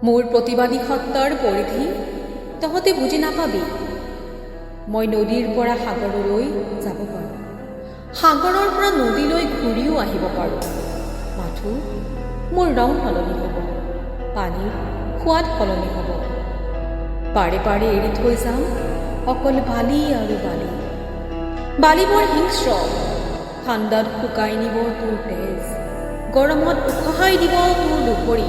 মোৰ প্ৰতিবাদী সত্তৰ পৰিধি তহঁতে বুজি নাপাবি। মই নদীৰ পৰা সাগৰলৈ যাব পাৰোঁ, সাগৰৰ পৰা নদীলৈ ঘূৰিও আহিব পাৰোঁ। মাথো মোৰ ৰং সলনি হ'ব, পানীৰ সোৱাদ সলনি হ'ব। পাৰে পাৰে এৰি থৈ যাম অকল বালি আৰু বালি। বালিবোৰ হিংস্ৰ, ঠাণ্ডাত শুকাই নিব তোৰ তেজ, গৰমত উখহাই দিব তোৰ দুপৰি।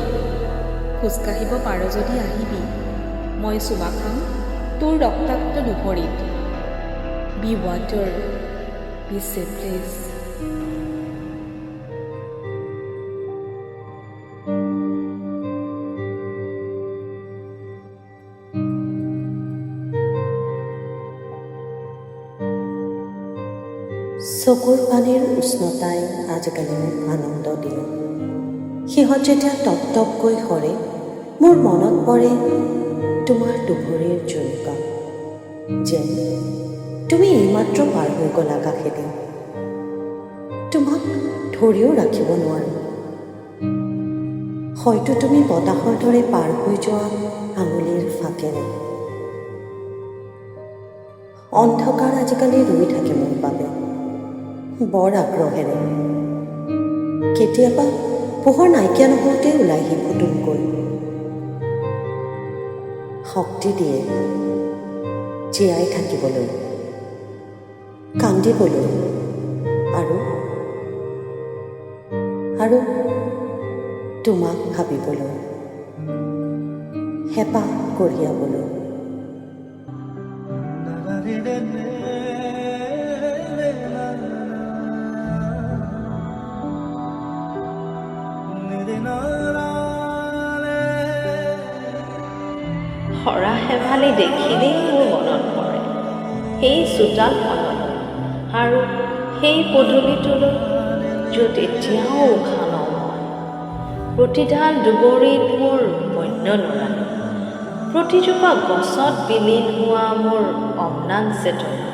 খোজকাঢ়িব পাৰ যদি আহিবি, মই চুমা খাম তোৰ ৰক্তাক্ত দুপৰিত। Be water, be shapeless. চকুৰ পানীৰ উষ্ণতাই আজিকালি মোক আনন্দ দিয়ে। সিহঁত যেতিয়া টপ টপকৈ সৰে, মোৰ মনত পৰে তোমাৰ দুপৰীৰ জোনকা, যেন তুমি এইমাত্ৰ পাৰ হৈ গ'লা কাষেদি। তোমাক ধৰিও ৰাখিব নোৱাৰো। হয়তো তুমি বতাহৰ দৰে পাৰ হৈ যোৱা আঙুলিৰ ফাকেৰে। অন্ধকাৰ আজিকালি ৰৈ থাকে মোৰ বাবে বৰ আগ্ৰহেৰে। কেতিয়াবা পোহৰ নাইকিয়া নহওঁতে ওলাইহি ফুটুককৈ। শক্তি দিয়ে জীয়াই থাকিবলৈ, কান্দিবলৈ আৰু আৰু তোমাক ভাবিবলৈ, হেঁপাহ কঢ়িয়াবলৈ। হৰা হেমালি দেখিলেই মোৰ মনত পৰে সেই চোতালখনত আৰু সেই পদূলিটোলৈ, য'ত এতিয়াও উশাহ লওঁ মই। প্ৰতিডাল দুবৰিত মোৰ বন্য লৰালি, প্ৰতিজোপা গছত বিলীন হোৱা মোৰ অম্লান চেতনা,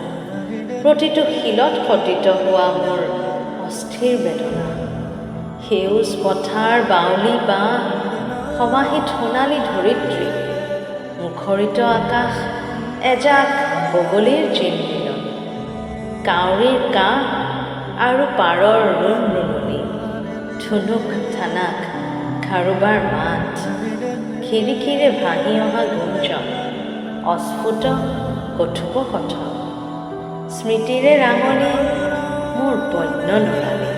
প্ৰতিটো শিলত খতিত হোৱা মোৰ অস্থিৰ বেদনা। সেউজ পথাৰ, বাউলী বাঁহ, সমাহিত সোণালী ধৰিত্ৰী, মুখৰিত আকাশ, এজাক বগলীৰ জিলমিলন, কাউৰীৰ কাহ আৰু পাৰৰ ৰুণ ৰুণনি, ধুনুক ঠানাক খাৰুবাৰ মাত, খিৰিকীৰে ভাঙি অহা গুঞ্জন, অস্ফুট কথোপকথন, স্মৃতিৰে ৰাঙনি মোৰ বন্য লৰালি।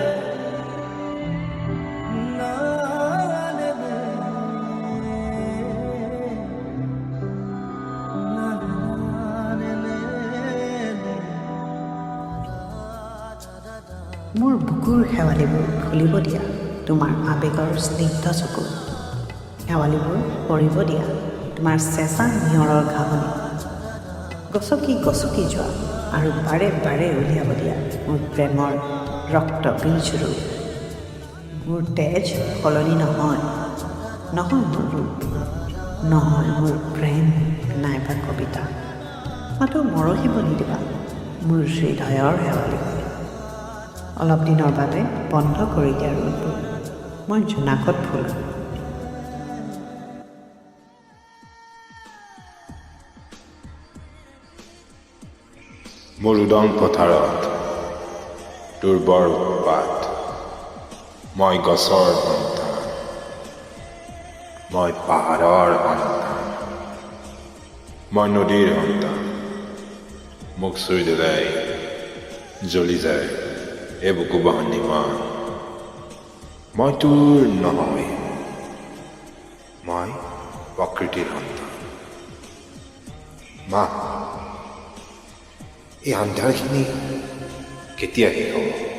মোৰ বুকুৰ শেৱালিবোৰ খুলিব দিয়া তোমাৰ আৱেগৰ স্নিগ্ধ চকু। শেৱালিবোৰ পৰিব দিয়া তোমাৰ চেঁচা নিয়ৰৰ ঘাঁহনি। গছকি যোৱা আৰু বাৰে বাৰে উলিয়াব দিয়া মোৰ প্ৰেমৰ ৰক্ত বীজৰো। মোৰ তেজ সলনি নহয় মোৰ ৰূপ, নহয় মোৰ প্ৰেম নাইবা কবিতা। মাথো মৰহিব নিদিবা মোৰ হৃদয়ৰ শেৱালি। অলপ দিনৰ বাবে বন্ধ কৰি দিয়া ৰ'দবোৰ, মই জোনাকত ফুল। মোৰ উদং পথাৰত দুৰ্বৰ উৎপাত, মই গছৰ সন্তান, মই পাহাৰৰ সন্তান, মই নদীৰ সন্তান। মোক চুই দিলাই জ্বলি যায় এই বুকু বান্ধি মই তোৰ নহয়, মই প্ৰকৃতিৰ সন্তান। মা, এই আন্ধাৰখিনি কেতিয়া শেষ হ'ব?